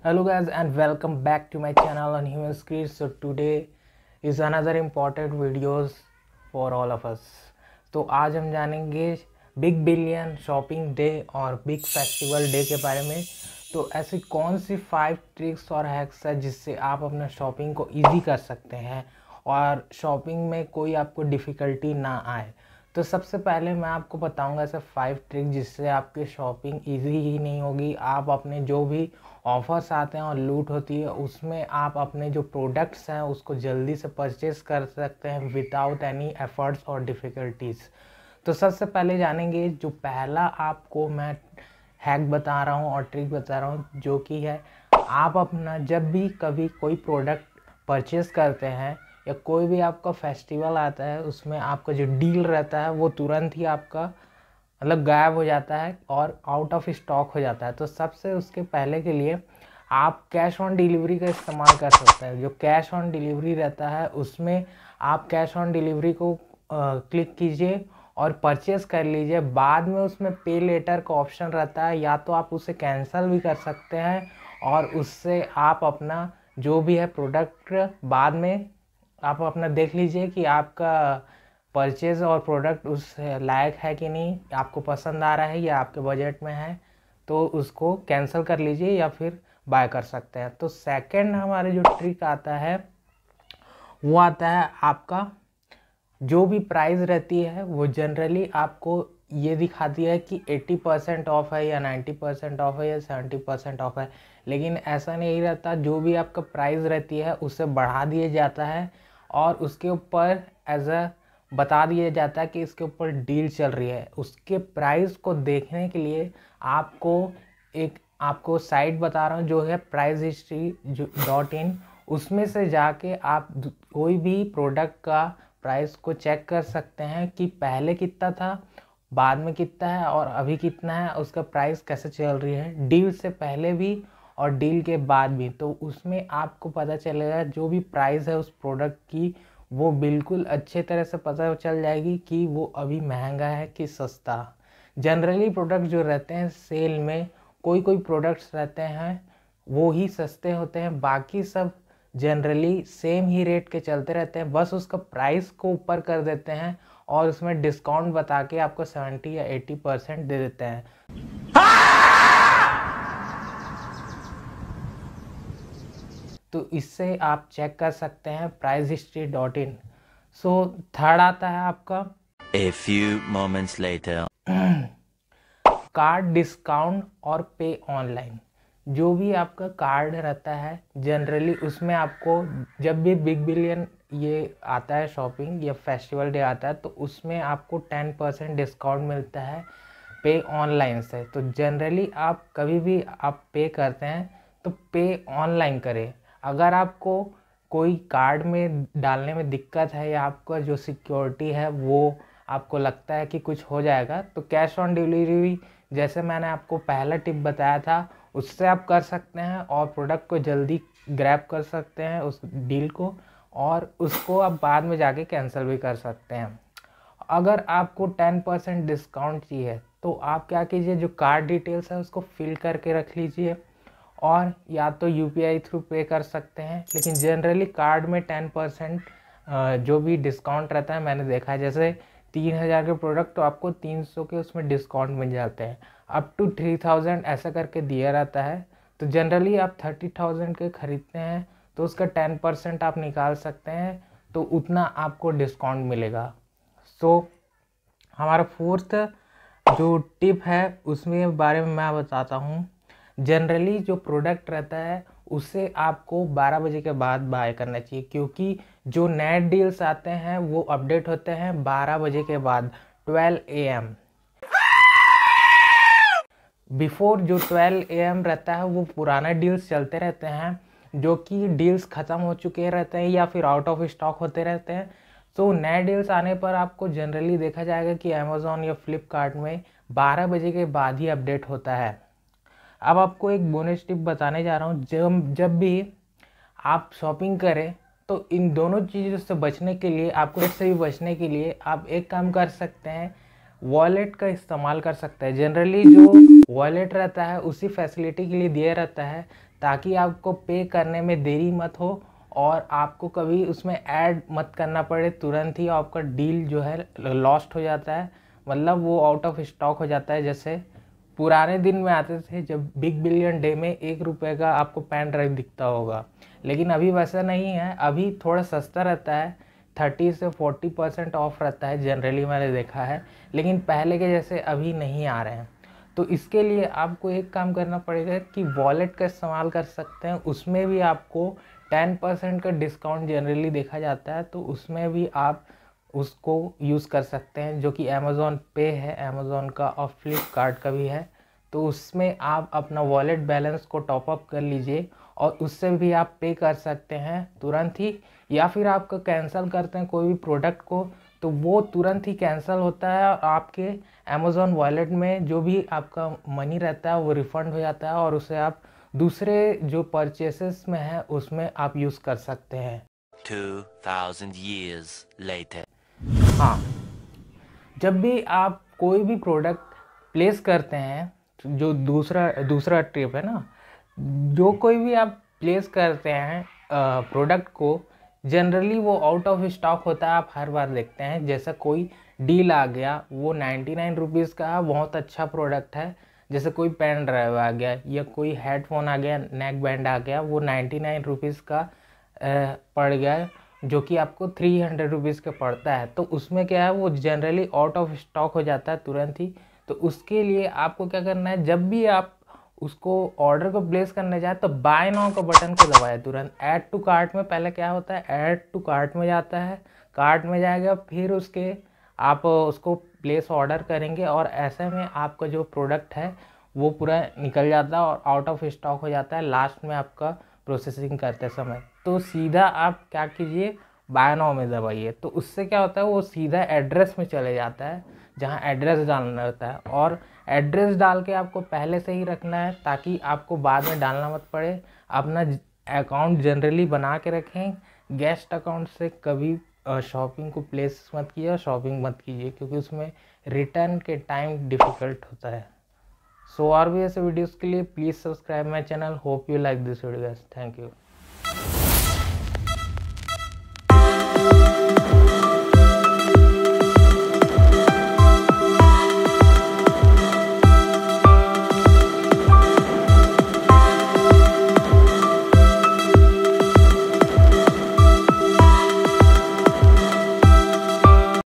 Hello guys and welcome back to my channel on Human Screens. So today is another important videos for all of us. तो आज हम जानेंगे big billion shopping day और big festival day के बारे में। तो ऐसी कौन सी 5 ट्रिक्स और हैक्स है जिससे आप अपना शॉपिंग को इजी कर सकते हैं और शॉपिंग में कोई आपको डिफ़िकल्टी ना आए। तो सबसे पहले मैं आपको बताऊंगा ऐसे 5 ट्रिक जिससे आपकी शॉपिंग इजी ही नहीं होगी। आप अपने जो भी ऑफ़र्स आते हैं और लूट होती है उसमें आप अपने जो प्रोडक्ट्स हैं उसको जल्दी से परचेज़ कर सकते हैं विदाउट एनी एफर्ट्स और डिफ़िकल्टीज़। तो सबसे पहले जानेंगे जो पहला आपको मैं हैक बता रहा हूँ और ट्रिक बता रहा हूँ, जो कि है आप अपना जब भी कभी कोई प्रोडक्ट परचेज़ करते हैं या कोई भी आपका फेस्टिवल आता है उसमें आपका जो डील रहता है वो तुरंत ही आपका मतलब गायब हो जाता है और आउट ऑफ स्टॉक हो जाता है। तो सबसे उसके पहले के लिए आप कैश ऑन डिलीवरी का इस्तेमाल कर सकते हैं। जो कैश ऑन डिलीवरी रहता है उसमें आप कैश ऑन डिलीवरी को क्लिक कीजिए और परचेज़ कर लीजिए। बाद में उसमें पे लेटर का ऑप्शन रहता है, या तो आप उसे कैंसिल भी कर सकते हैं और उससे आप अपना जो भी है प्रोडक्ट बाद में आप अपना देख लीजिए कि आपका परचेज़ और प्रोडक्ट उस लायक है कि नहीं, आपको पसंद आ रहा है या आपके बजट में है, तो उसको कैंसिल कर लीजिए या फिर बाय कर सकते हैं। तो सेकंड हमारे जो ट्रिक आता है वो आता है आपका जो भी प्राइस रहती है वो जनरली आपको ये दिखाती है कि 80% ऑफ है या 90% ऑफ है या 70% ऑफ है, लेकिन ऐसा नहीं रहता। जो भी आपका प्राइस रहती है उससे बढ़ा दिया जाता है और उसके ऊपर एज अ बता दिया जाता है कि इसके ऊपर डील चल रही है। उसके प्राइस को देखने के लिए आपको साइट बता रहा हूँ जो है pricehistory.in। उसमें से जाके आप कोई भी प्रोडक्ट का प्राइस को चेक कर सकते हैं कि पहले कितना था, बाद में कितना है और अभी कितना है, उसका प्राइस कैसे चल रही है डील से पहले भी और डील के बाद भी। तो उसमें आपको पता चलेगा जो भी प्राइस है उस प्रोडक्ट की वो बिल्कुल अच्छे तरह से पता चल जाएगी कि वो अभी महंगा है कि सस्ता। जनरली प्रोडक्ट जो रहते हैं सेल में कोई प्रोडक्ट्स रहते हैं वो ही सस्ते होते हैं, बाकी सब जनरली सेम ही रेट के चलते रहते हैं। बस उसका प्राइस को ऊपर कर देते हैं और उसमें डिस्काउंट बता के आपको 70 या 80% दे देते हैं। तो इससे आप चेक कर सकते हैं pricehistory.in। सो थर्ड आता है आपका A few moments later. Card discount और पे ऑनलाइन। जो भी आपका कार्ड रहता है जनरली उसमें आपको जब भी बिग बिलियन ये आता है शॉपिंग या फेस्टिवल डे आता है तो उसमें आपको 10% डिस्काउंट मिलता है पे ऑनलाइन से। तो जनरली आप कभी भी आप पे करते हैं तो पे ऑनलाइन करें। अगर आपको कोई कार्ड में डालने में दिक्कत है या आपका जो सिक्योरिटी है वो आपको लगता है कि कुछ हो जाएगा तो कैश ऑन डिलीवरी जैसे मैंने आपको पहला टिप बताया था उससे आप कर सकते हैं और प्रोडक्ट को जल्दी ग्रैब कर सकते हैं उस डील को, और उसको आप बाद में जाके कैंसिल भी कर सकते हैं। अगर आपको 10% डिस्काउंट चाहिए तो आप क्या कीजिए, जो कार्ड डिटेल्स है उसको फिल करके रख लीजिए और या तो यूपीआई थ्रू पे कर सकते हैं। लेकिन जनरली कार्ड में 10% जो भी डिस्काउंट रहता है मैंने देखा है, जैसे 3000 के प्रोडक्ट तो आपको 300 के उसमें डिस्काउंट मिल जाते हैं, अप टू 3000 ऐसा करके दिया रहता है। तो जनरली आप 30,000 के ख़रीदते हैं तो उसका 10% आप निकाल सकते हैं, तो उतना आपको डिस्काउंट मिलेगा। सो हमारा फोर्थ जो टिप है उसमें बारे में मैं बताता हूँ। जनरली जो प्रोडक्ट रहता है उसे आपको 12 बजे के बाद बाय करना चाहिए, क्योंकि जो नए डील्स आते हैं वो अपडेट होते हैं 12 बजे के बाद 12 AM। बिफोर जो 12 AM रहता है वो पुराना डील्स चलते रहते हैं जो कि डील्स ख़त्म हो चुके रहते हैं या फिर आउट ऑफ स्टॉक होते रहते हैं। तो नए डील्स आने पर आपको जनरली देखा जाएगा कि अमेज़ॉन या फ्लिपकार्ट में 12 बजे के बाद ही अपडेट होता है। अब आपको एक बोनस टिप बताने जा रहा हूँ। जब भी आप शॉपिंग करें तो इन दोनों चीज़ों से बचने के लिए, आपको इससे भी बचने के लिए आप एक काम कर सकते हैं, वॉलेट का इस्तेमाल कर सकते हैं। जनरली जो वॉलेट रहता है उसी फैसिलिटी के लिए दिया रहता है ताकि आपको पे करने में देरी मत हो और आपको कभी उसमें ऐड मत करना पड़े, तुरंत ही आपका डील जो है लॉस्ट हो जाता है, मतलब वो आउट ऑफ स्टॉक हो जाता है। जैसे पुराने दिन में आते थे जब बिग बिलियन डे में 1 रुपये का आपको पेन ड्राइव दिखता होगा, लेकिन अभी वैसा नहीं है। अभी थोड़ा सस्ता रहता है, 30 से 40% ऑफ रहता है जनरली, मैंने देखा है, लेकिन पहले के जैसे अभी नहीं आ रहे हैं। तो इसके लिए आपको एक काम करना पड़ेगा कि वॉलेट का इस्तेमाल कर सकते हैं, उसमें भी आपको 10% का डिस्काउंट जनरली देखा जाता है, तो उसमें भी आप उसको यूज़ कर सकते हैं, जो कि अमेज़ॉन पे है अमेज़ॉन का और फ्लिपकार्ट का भी है। तो उसमें आप अपना वॉलेट बैलेंस को टॉपअप कर लीजिए और उससे भी आप पे कर सकते हैं तुरंत ही, या फिर आपका कैंसिल करते हैं कोई भी प्रोडक्ट को तो वो तुरंत ही कैंसिल होता है और आपके अमेज़ॉन वॉलेट में जो भी आपका मनी रहता है वो रिफ़ंड हो जाता है और उसे आप दूसरे जो परचेसेस में है उसमें आप यूज़ कर सकते हैं। 2000 years later. हाँ, जब भी आप कोई भी प्रोडक्ट प्लेस करते हैं, जो दूसरा ट्रिप है ना, जो कोई भी आप प्लेस करते हैं प्रोडक्ट को, जनरली वो आउट ऑफ स्टॉक होता है। आप हर बार देखते हैं जैसा कोई डील आ गया, वो 99 रुपीज़ का है, बहुत अच्छा प्रोडक्ट है। जैसे कोई पेन ड्राइव आ गया या कोई हेडफोन आ गया, नेक बैंड आ गया, वो 99 रुपीज़ का पड़ गया, जो कि आपको 300 रुपीज़ का पड़ता है। तो उसमें क्या है, वो जनरली आउट ऑफ स्टॉक हो जाता है तुरंत ही। तो उसके लिए आपको क्या करना है, जब भी आप उसको ऑर्डर को प्लेस करने जाए तो बाय नाउ का बटन को दबाए तुरंत। ऐड टू कार्ट में पहले क्या होता है, ऐड टू कार्ट में जाता है, कार्ट में जाएगा, फिर उसके आप उसको प्लेस ऑर्डर करेंगे और ऐसे में आपका जो प्रोडक्ट है वो पूरा निकल जाता है और आउट ऑफ स्टॉक हो जाता है लास्ट में आपका प्रोसेसिंग करते समय। तो सीधा आप क्या कीजिए, बाय नाउ में दबाइए, तो उससे क्या होता है, वो सीधा एड्रेस में चले जाता है जहाँ एड्रेस डालना रहता है। और एड्रेस डाल के आपको पहले से ही रखना है ताकि आपको बाद में डालना मत पड़े। अपना अकाउंट जनरली बना के रखें, गेस्ट अकाउंट से कभी शॉपिंग को प्लेस मत कीजिए और शॉपिंग मत कीजिए, क्योंकि उसमें रिटर्न के टाइम डिफ़िकल्ट होता है। सो और भी ऐसे वीडियोज़ के लिए please subscribe my channel. Hope you like this video guys. Thank you.